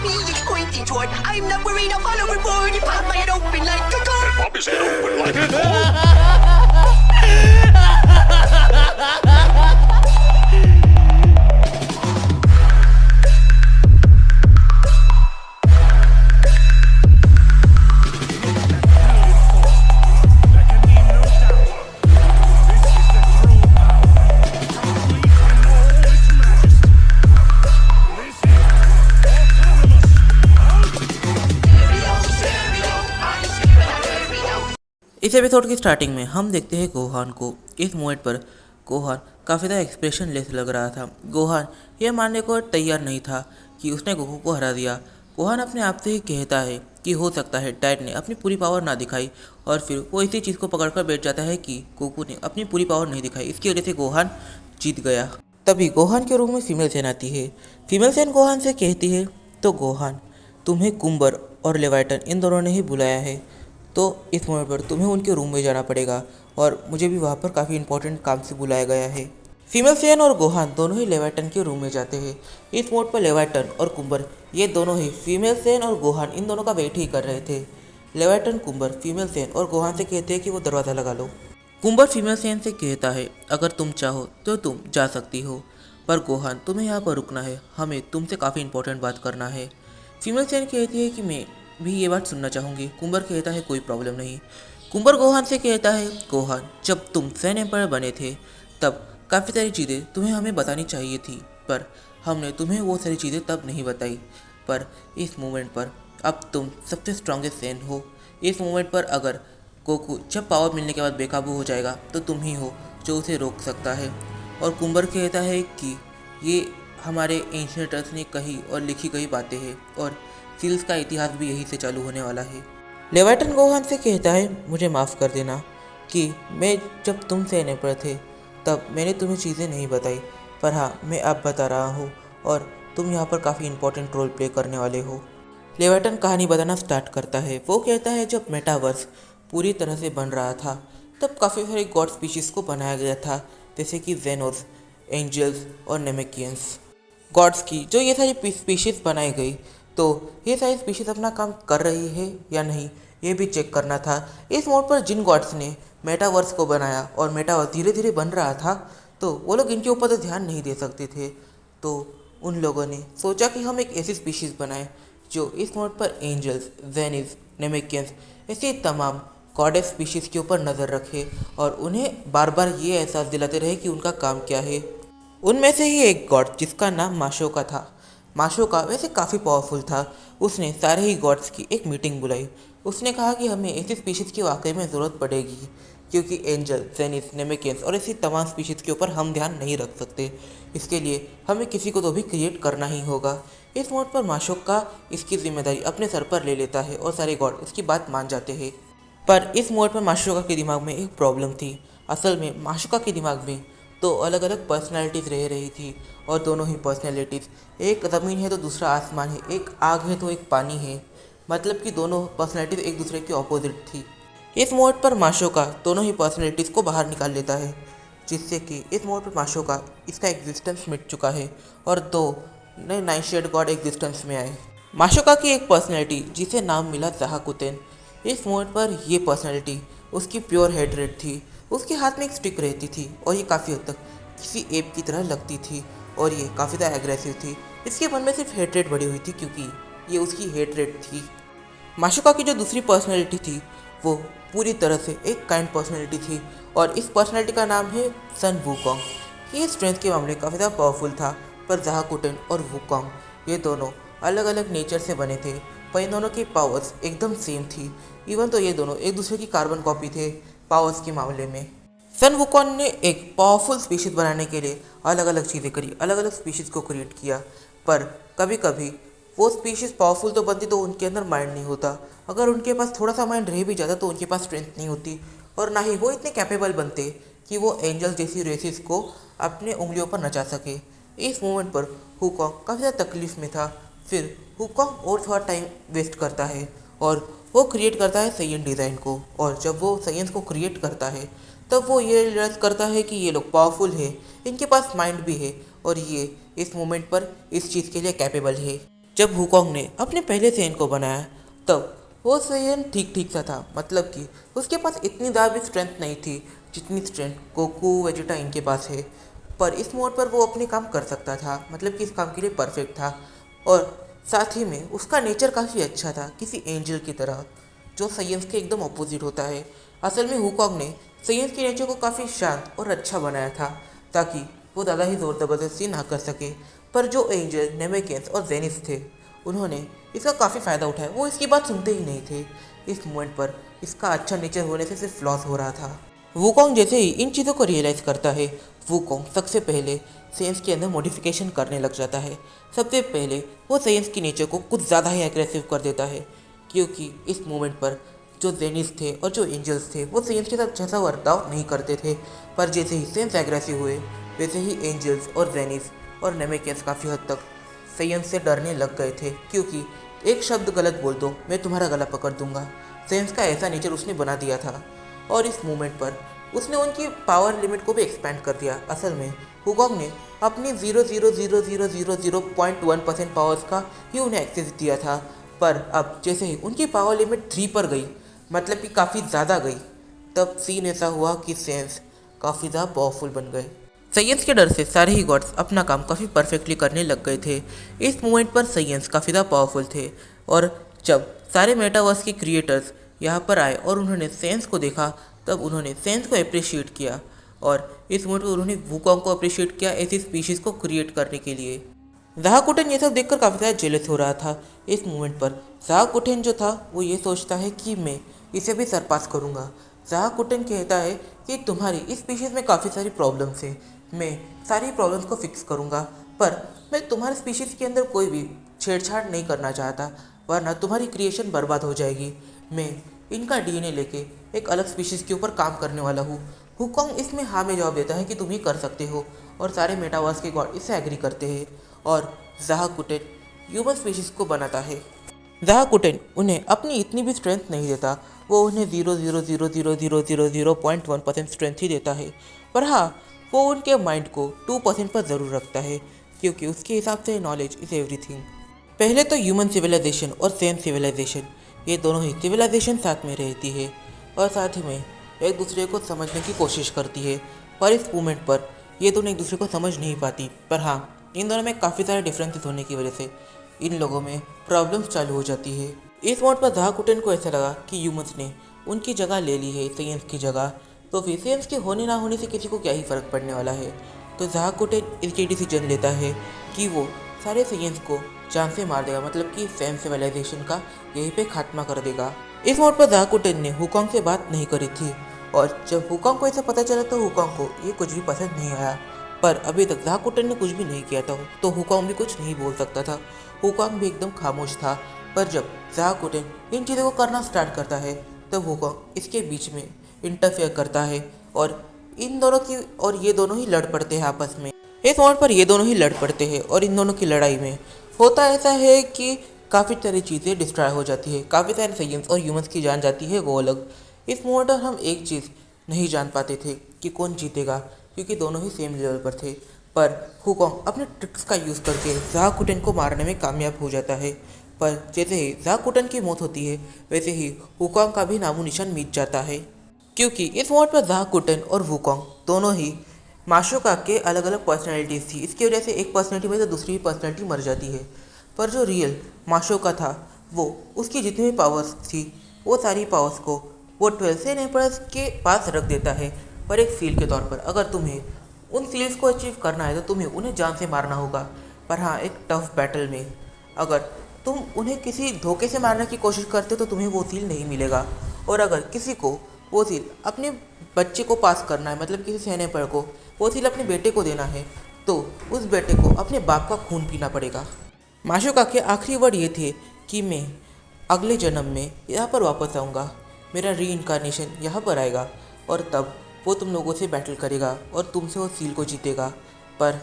me it's pointing toward. I'm not worried, I'll follow the board. You pop my head open like a gun. And pop his head open like a gun. इस episode की starting में हम देखते हैं Gohan को। इस moment पर Gohan काफ़ी ज़्यादा एक्सप्रेशनलेस लग रहा था। गोहान यह मानने को तैयार नहीं था कि उसने गोकू को हरा दिया। गोहान अपने आप से ही कहता है कि हो सकता है डैड ने अपनी पूरी पावर ना दिखाई, और फिर वो इसी चीज़ को पकड़कर बैठ जाता है कि गोकू ने अपनी पूरी पावर नहीं दिखाई, इसकी वजह से गोहान जीत गया। तभी गोहान के रूम में फीमेल सैन आती है। फीमेल सैन गोहान से कहती है, तो गोहान तुम्हें कुम्बर और लेवाइटन इन दोनों ने ही बुलाया है, तो इस मोमेंट पर तुम्हें उनके रूम में जाना पड़ेगा, और मुझे भी वहाँ पर काफ़ी इंपॉर्टेंट काम से बुलाया गया है। फीमेल सैन और गोहान दोनों ही लेवाइटन के रूम में जाते हैं। इस मोड पर लेवाइटन और कुम्बर ये दोनों ही फीमेल सैन और गोहान इन दोनों का वेट ही कर रहे थे। लेवाइटन कुम्बर फीमेल सैन और गोहान से कहते हैं कि वो दरवाज़ा लगा लो। कुम्बर फीमेल सैन से कहता है, अगर तुम चाहो तो तुम जा सकती हो, पर गोहान तुम्हें यहाँ पर रुकना है, हमें तुमसे काफ़ी इंपॉर्टेंट बात करना है। फीमेल सैन कहती है कि मैं भी ये बात सुनना चाहूँगी। कुम्बर कहता है कोई प्रॉब्लम नहीं। कुम्बर गोहान से कहता है, गोहान जब तुम सैन एम्पायर बने थे तब काफ़ी सारी चीज़ें तुम्हें हमें बतानी चाहिए थी, पर हमने तुम्हें वो सारी चीज़ें तब नहीं बताई, पर इस मोमेंट पर अब तुम सबसे स्ट्रॉन्गेस्ट सैन हो। इस मोमेंट पर अगर गोकू जब पावर मिलने के बाद बेकाबू हो जाएगा तो तुम ही हो जो उसे रोक सकता है। और कुम्बर कहता है कि ये हमारे एंशिएंट्स ने कही और लिखी गई बातें हैं, और सील्स का इतिहास भी यहीं से चालू होने वाला है। लेवाइटन गोहान से कहता है, मुझे माफ़ कर देना कि मैं जब तुम सैन एम्पायर थे तब मैंने तुम्हें चीज़ें नहीं बताई, पर हाँ मैं अब बता रहा हूँ, और तुम यहाँ पर काफ़ी इंपॉर्टेंट रोल प्ले करने वाले हो। लेवाइटन कहानी बताना स्टार्ट करता है। वो कहता है, जब मेटावर्स पूरी तरह से बन रहा था तब काफ़ी सारी गॉड स्पीशीज़ को बनाया गया था, जैसे कि जेनोस, एंजल्स और नेमेकियंस। गॉड्स की जो ये सारी स्पीशीज़ बनाई गई, तो ये सारी स्पीशीज़ अपना काम कर रही है या नहीं ये भी चेक करना था। इस मोड पर जिन गॉड्स ने मेटावर्स को बनाया और मेटावर्स धीरे धीरे बन रहा था, तो वो लोग इनके ऊपर तो ध्यान नहीं दे सकते थे, तो उन लोगों ने सोचा कि हम एक ऐसी स्पीशीज़ बनाएं जो इस मोड पर एंजल्स, जेनिस, नेमेकियंस ऐसी तमाम गॉडेस स्पीशीज़ के ऊपर नज़र रखे और उन्हें बार बार ये एहसास दिलाते रहे कि उनका काम क्या है। उनमें से ही एक गॉड जिसका नाम माशोका था। माशोका वैसे काफ़ी पावरफुल था। उसने सारे ही गॉड्स की एक मीटिंग बुलाई। उसने कहा कि हमें ऐसी स्पीशीज़ की वाकई में ज़रूरत पड़ेगी, क्योंकि एंजल, जेनिस, नेमेकियंस और ऐसी तमाम स्पीशीज़ के ऊपर हम ध्यान नहीं रख सकते। इसके लिए हमें किसी को तो भी क्रिएट करना ही होगा। इस मोड पर माशोका इसकी जिम्मेदारी अपने सर पर ले लेता है और सारे गॉड उसकी बात मान जाते हैं। पर इस मोड पर माशोका के दिमाग में एक प्रॉब्लम थी। असल में माशोका के दिमाग में दो अलग अलग पर्सनैलिटीज़ रह रही थी, और दोनों ही पर्सनैलिटीज़, एक ज़मीन है तो दूसरा आसमान है, एक आग है तो एक पानी है, मतलब कि दोनों पर्सनैलिटीज़ एक दूसरे की ऑपोजिट थी। इस मोड पर माशोका दोनों ही पर्सनैलिटीज़ को बाहर निकाल लेता है, जिससे कि इस मोड पर माशोका इसका एग्जिस्टेंस मिट चुका है और दो नए नाइनशेड गॉड एग्जिस्टेंस में आए। माशोका की एक पर्सनैलिटी जिसे नाम मिला ज़हाकुतेन। इस मोड पर ये पर्सनैलिटी उसकी प्योर हेड्रेड थी। उसके हाथ में एक स्टिक रहती थी और ये काफ़ी हद तक किसी एप की तरह लगती थी, और ये काफ़ी ज़्यादा एग्रेसिव थी। इसके मन में सिर्फ हेट्रेड बढ़ी हुई थी, क्योंकि ये उसकी हेट्रेड थी। माशोका की जो दूसरी पर्सनैलिटी थी वो पूरी तरह से एक काइंड पर्सनैलिटी थी, और इस पर्सनैलिटी का नाम है सन वुकोंग। ये स्ट्रेंथ के मामले काफ़ी ज़्यादा पावरफुल था, पर ज़हाकुटेन और वुकोंग ये दोनों अलग अलग नेचर से बने थे, पर इन दोनों की पावर्स एकदम सेम थी। इवन तो ये दोनों एक दूसरे की कार्बन कॉपी थे पावर्स के मामले में। सन वुकोंग ने एक पावरफुल स्पीशीज़ बनाने के लिए अलग अलग चीज़ें करी, अलग अलग स्पीशीज़ को क्रिएट किया, पर कभी कभी वो स्पीशीज़ पावरफुल तो बनती तो उनके अंदर माइंड नहीं होता। अगर उनके पास थोड़ा सा माइंड रह भी जाता तो उनके पास स्ट्रेंथ नहीं होती, और ना ही वो इतने कैपेबल बनते कि वो एंजल जैसी रेसेस को अपने उंगलियों पर नचा सके। इस मोमेंट पर वुकोंग काफ़ी ज़्यादा तकलीफ में था। फिर वुकोंग और थोड़ा टाइम वेस्ट करता है और वो क्रिएट करता है साइयन डिज़ाइन को, और जब वो साइयंस को क्रिएट करता है तब वो ये रियलाइज़ करता है कि ये लोग पावरफुल है, इनके पास माइंड भी है, और ये इस मोमेंट पर इस चीज़ के लिए कैपेबल है। जब हुकॉन्ग ने अपने पहले सेन को बनाया तब वो सेन ठीक ठीक सा था, मतलब कि उसके पास इतनी ज़्यादा भी स्ट्रेंथ नहीं थी जितनी स्ट्रेंथ गोकू वेजिटा इनके पास है। पर इस मोड पर वो अपने काम कर सकता था, मतलब कि इस काम के लिए परफेक्ट था। और साथ ही में उसका नेचर काफ़ी अच्छा था, किसी एंजल की तरह, जो साइंस के एकदम ऑपोजिट होता है। असल में हुकॉन्ग ने साइंस के नेचर को काफ़ी शांत और अच्छा बनाया था ताकि वो ज़्यादा ही ज़ोर ज़बरदस्ती ना कर सके। पर जो एंजल नेमेकेंस और जेनिस थे उन्होंने इसका काफ़ी फ़ायदा उठाया, वो इसकी बात सुनते ही नहीं थे। इस मोमेंट पर इसका अच्छा नेचर होने से सिर्फ लॉस हो रहा था। वूकोंग जैसे ही इन चीज़ों को रियलाइज़ करता है, वूकोंग सबसे पहले सेंस के अंदर मॉडिफिकेशन करने लग जाता है। सबसे पहले वो सेंस की नेचर को कुछ ज़्यादा ही एग्रेसिव कर देता है, क्योंकि इस मोमेंट पर जो जेनिस थे और जो एंजल्स थे वो सेंस के साथ जैसा वर्ताव नहीं करते थे। पर जैसे ही सेंस एग्रेसिव हुए वैसे ही एंजल्स और जेनिस और नेमेकेंस काफ़ी हद तक सेंस से डरने लग गए थे, क्योंकि एक शब्द गलत बोल दो मैं तुम्हारा गला पकड़ दूंगा। सेंस का ऐसा नेचर उसने बना दिया था और इस मोमेंट पर उसने उनकी पावर लिमिट को भी एक्सपेंड कर दिया। असल में हुकॉन्ग ने अपनी 0.00000.1% पावर्स का ही उन्हें एक्सेस दिया था, पर अब जैसे ही उनकी पावर लिमिट 3 पर गई, मतलब कि काफ़ी ज़्यादा गई, तब सीन ऐसा हुआ कि सेंस काफ़ी ज़्यादा पावरफुल बन गए। साइंस के डर से सारे ही गॉड्स अपना काम काफ़ी परफेक्टली करने लग गए थे। इस मोमेंट पर साइंस काफ़ी ज़्यादा पावरफुल थे और जब सारे मेटावर्स के क्रिएटर्स यहाँ पर आए और उन्होंने सेंस को देखा तब उन्होंने सेंस को अप्रिशिएट किया और इस मोमेंट पर उन्होंने वूकोंग को अप्रिशिएट किया ऐसी स्पीशीज़ को क्रिएट करने के लिए। ज़ाकुटेन ये सब देखकर काफ़ी ज़्यादा जेलस हो रहा था। इस मोमेंट पर ज़ाकुटेन जो था वो ये सोचता है कि मैं इसे भी सरपास करूँगा। ज़ाकुटेन कहता है कि तुम्हारी इस स्पीशीज़ में काफ़ी सारी प्रॉब्लम्स हैं, मैं सारी प्रॉब्लम्स को फिक्स करूँगा, पर मैं तुम्हारी स्पीशीज़ के अंदर कोई भी छेड़छाड़ नहीं करना चाहता, वरना तुम्हारी क्रिएशन बर्बाद हो जाएगी। मैं इनका डीएनए लेके एक अलग स्पीशीज़ के ऊपर काम करने वाला हूँ। हुकॉन्ग इसमें हाँ में जवाब देता है कि तुम ही कर सकते हो और सारे मेटावर्स के गॉड इससे एग्री करते हैं और ज़ाकुटेन ह्यूमन स्पीशीज़ को बनाता है। ज़ाकुटेन उन्हें अपनी इतनी भी स्ट्रेंथ नहीं देता, वो उन्हें 0.0000000.1% स्ट्रेंथ ही देता है, पर हाँ वो उनके माइंड को 2% पर ज़रूर रखता है, क्योंकि उसके हिसाब से नॉलेज इज़ एवरीथिंग। पहले तो ह्यूमन सिविलाइजेशन और सेम सिविलाइजेशन ये दोनों ही सिविलाइजेशन साथ में रहती है और साथ ही में एक दूसरे को समझने की कोशिश करती है, पर इस मोमेंट पर ये दोनों एक दूसरे को समझ नहीं पाती। पर हाँ, इन दोनों में काफ़ी सारे डिफरेंसेस होने की वजह से इन लोगों में प्रॉब्लम्स चालू हो जाती है। इस मोड पर ज़ाकुटेन को ऐसा लगा कि ह्यूमंस ने उनकी जगह ले ली है साइंस की जगह, तो फिर साइंस के होने ना होने से किसी को क्या ही फ़र्क पड़ने वाला है। तो ज़ाकुटेन इसके डिसीजन लेता है कि वो सारे साइंस को जान से मार देगा, मतलब कि सेम सिविलाइजेशन का यहीं पे खात्मा कर देगा। इस मोड पर ज़ाकुटेन ने हुकॉन्ग से बात नहीं करी थी और जब हुकॉन्ग को ऐसा पता चला तो हुकॉन्ग को ये कुछ भी पसंद नहीं आया, पर अभी तक ज़ाकुटेन ने कुछ भी नहीं किया था तो हुकॉन्ग भी कुछ नहीं बोल सकता था। हुकॉन्ग भी एकदम खामोश था, पर जब ज़ाकुटेन इन चीज़ों को करना स्टार्ट करता है तब हुकॉन्ग इसके बीच में इंटरफेयर करता है और इन दोनों की और ये दोनों ही लड़ पड़ते हैं आपस में। इस मोड पर ये दोनों ही लड़ पड़ते हैं और इन दोनों की लड़ाई में होता ऐसा है कि काफ़ी सारी चीज़ें डिस्ट्रॉय हो जाती है, काफ़ी सारे साइंस और ह्यूमंस की जान जाती है वो अलग। इस मोड पर हम एक चीज़ नहीं जान पाते थे कि कौन जीतेगा, क्योंकि दोनों ही सेम लेवल पर थे, पर हुकॉन्ग अपने ट्रिक्स का यूज़ करके ज़ाकुटेन को मारने में कामयाब हो जाता है। पर जैसे ही ज़ाकुटेन की मौत होती है वैसे ही हुकॉन्ग का भी नामो निशान मिट जाता है, क्योंकि इस मोड पर ज़ाकुटेन और वुकोंग दोनों ही माशोका के अलग अलग पर्सनैलिटीज़ थी। इसकी वजह से एक पर्सनैलिटी में तो दूसरी पर्सनैलिटी मर जाती है, पर जो रियल माशोका था वो उसकी जितनी भी पावर्स थी वो सारी पावर्स को वो 12 से एम्परर्स के पास रख देता है, पर एक सील के तौर पर। अगर तुम्हें उन सील्स को अचीव करना है तो तुम्हें उन्हें जान से मारना होगा, पर हाँ एक टफ बैटल में अगर तुम उन्हें किसी धोखे से मारने की कोशिश करते हो तो तुम्हें वो सील नहीं मिलेगा, और अगर किसी को वो सील अपने बच्चे को पास करना है, मतलब किसी सेने पर को वो सील अपने बेटे को देना है, तो उस बेटे को अपने बाप का खून पीना पड़ेगा। माशोका के आखिरी वर्ड ये थे कि मैं अगले जन्म में यहाँ पर वापस आऊँगा, मेरा री इनकारनेशन यहाँ पर आएगा और तब वो तुम लोगों से बैटल करेगा और तुमसे वो सील को जीतेगा। पर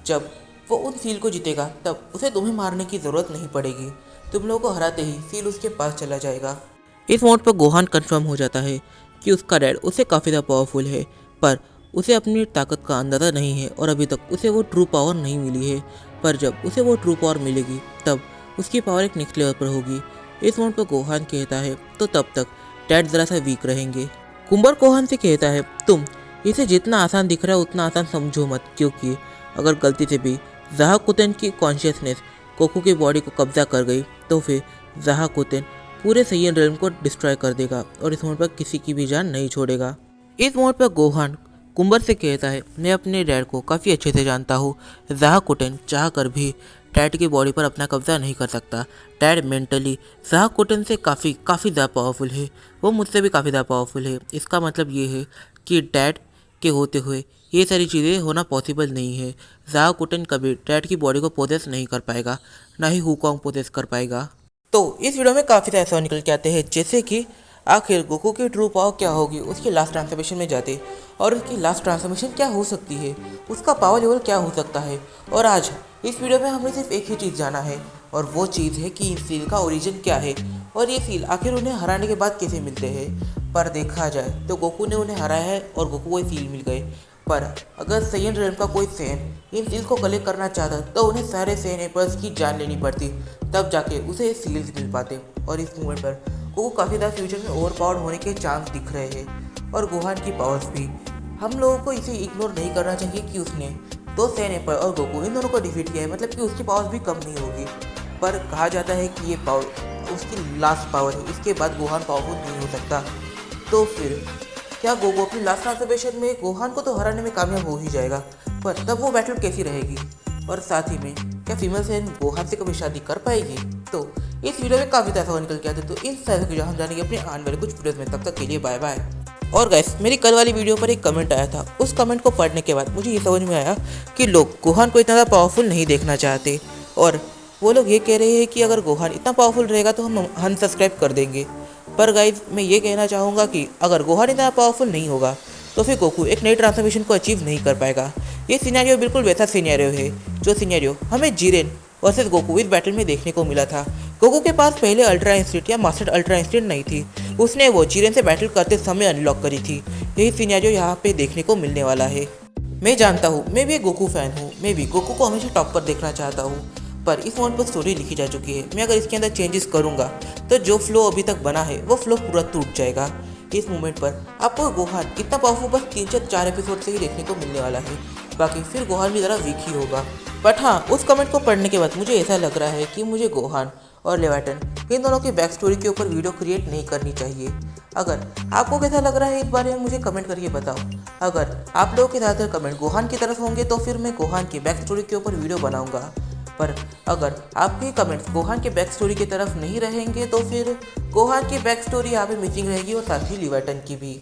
जब वो उन सील को जीतेगा तब उसे तुम्हें मारने की ज़रूरत नहीं पड़ेगी, तुम लोगों को हराते ही सील उसके पास चला जाएगा। इस मोड पर गोहान कंफर्म हो जाता है कि उसका डैड उसे काफ़ी ज़्यादा पावरफुल है, पर उसे अपनी ताकत का अंदाज़ा नहीं है और अभी तक उसे वो ट्रू पावर नहीं मिली है। पर जब उसे वो ट्रू पावर मिलेगी तब उसकी पावर एक नेक्स्ट लेवल पर होगी। इस मोड पर गोहान कहता है तो तब तक डैड ज़रा सा वीक रहेंगे। कुंबर गोहान से कहता है तुम इसे जितना आसान दिख रहा है उतना आसान समझो मत, क्योंकि अगर गलती से भी ज़हाकुटेन की कॉन्शियसनेस गोकू की बॉडी को कब्जा कर गई तो फिर ज़हाकुटेन पूरे सैयन रेल्म को डिस्ट्रॉय कर देगा और इस मोड पर किसी की भी जान नहीं छोड़ेगा। इस मोड पर गोहान कुंबर से कहता है मैं अपने डैड को काफ़ी अच्छे से जानता हूँ। ज़हाकुटेन चाह कर भी डैड की बॉडी पर अपना कब्जा नहीं कर सकता। डैड मेंटली ज़हाकुटेन से काफ़ी ज़्यादा पावरफुल है, वो मुझसे भी काफ़ी ज़्यादा पावरफुल है। इसका मतलब ये है कि डैड के होते हुए ये सारी चीज़ें होना पॉसिबल नहीं है। ज़हाकुटेन कभी डैड की बॉडी को पोजेस नहीं कर पाएगा, ना ही हुकॉन्ग पोजेस कर पाएगा। तो इस वीडियो में काफ़ी सारे सवाल निकल के आते हैं, जैसे कि आखिर गोकू की ट्रू पावर क्या होगी उसकी लास्ट ट्रांसफॉर्मेशन में जाते, और उसकी लास्ट ट्रांसफॉर्मेशन क्या हो सकती है, उसका पावर लेवल क्या हो सकता है। और आज इस वीडियो में हमने सिर्फ एक ही चीज़ जाना है, और वो चीज़ है कि इस सील का ओरिजिन क्या है और ये सील आखिर उन्हें हराने के बाद कैसे मिलते हैं। पर देखा जाए तो गोकू ने उन्हें हराया है और गोकू को ये सील मिल गए। पर अगर सैयन रेल्म का कोई सैन इन सील्स को कलेक्ट करना चाहता तो उन्हें सारे सैन एपर्स की जान लेनी पड़ती, तब जाके उसे ये सील्स मिल पाते। और इस मूवमेंट पर गोकू काफ़ी ज़्यादा फ्यूचर में ओवर पावर्ड होने के चांस दिख रहे हैं, और गोहान की पावर्स भी। हम लोगों को इसे इग्नोर नहीं करना चाहिए कि उसने दो सैन एपर और गोकू इन दोनों को डिफीट किया है, मतलब कि उसकी पावर्स भी कम नहीं होगी। पर कहा जाता है कि ये पावर उसकी लास्ट पावर है, इसके बाद गोहान पावरफुल नहीं हो सकता। तो फिर क्या गोकू अपनी लास्ट ट्रांसफॉर्मेशन में गोहान को तो हराने में कामयाब हो ही जाएगा, पर तब वो बैटल कैसी रहेगी, और साथ ही में क्या फीमेल सैन गोहान से कभी शादी कर पाएगी। तो इस वीडियो में काफ़ी ज़्यादा निकल के आते, तो इन सारे की हम जानेंगे अपने आने वाले कुछ वीडियोज़ में। तब तक के लिए बाय बाय। और गाइस, मेरी कल वाली वीडियो पर एक कमेंट आया था, उस कमेंट को पढ़ने के बाद मुझे ये समझ में आया कि लोग गोहान को इतना ज़्यादा पावरफुल नहीं देखना चाहते, और वो लोग ये कह रहे हैं कि अगर गोहान इतना पावरफुल रहेगा तो हम अनसब्सक्राइब कर देंगे। पर गाइज, मैं ये कहना चाहूँगा कि अगर गोहान इतना पावरफुल नहीं होगा तो फिर गोकू एक नई ट्रांसफॉर्मेशन को अचीव नहीं कर पाएगा। ये सिनेरियो बिल्कुल वैसा सिनेरियो है जो सिनेरियो हमें जीरेन वर्सेस गोकू इस बैटल में देखने को मिला था। गोकू के पास पहले अल्ट्रा इंस्टेंट या मास्टर अल्ट्रा इंस्टेंट नहीं थी, उसने वो जीरेन से बैटल करते समय अनलॉक करी थी। यही सिनेरियो यहाँ पे देखने को मिलने वाला है। मैं जानता हूँ, मैं भी एक गोकू फैन हूँ, मैं भी गोकू को हमेशा टॉप पर देखना चाहता हूँ, पर इस मोड पर स्टोरी लिखी जा चुकी है। मैं अगर इसके अंदर चेंजेस करूँगा तो जो फ्लो अभी तक बना है वो फ्लो पूरा टूट जाएगा। इस मोमेंट पर आपको गोहान कितना पावरफुल बस 3 से 4 एपिसोड से ही देखने को मिलने वाला है, बाकी फिर गोहान भी ज़रा वीक ही होगा। बट हाँ, उस कमेंट को पढ़ने के बाद मुझे ऐसा लग रहा है कि मुझे गोहान और लेवाटन इन दोनों की बैक स्टोरी के ऊपर वीडियो क्रिएट नहीं करनी चाहिए। अगर आपको कैसा लग रहा है इस बारे में मुझे कमेंट करके बताओ। अगर आप लोगों के ज़्यादातर कमेंट गोहान की तरफ होंगे तो फिर मैं गोहान की बैक स्टोरी के ऊपर वीडियो बनाऊंगा, पर अगर आपके कमेंट्स गोहान के बैक स्टोरी की तरफ नहीं रहेंगे तो फिर गोहान की बैक स्टोरी यहाँ पे मिसिंग रहेगी, और साथ ही लेवाटन की भी।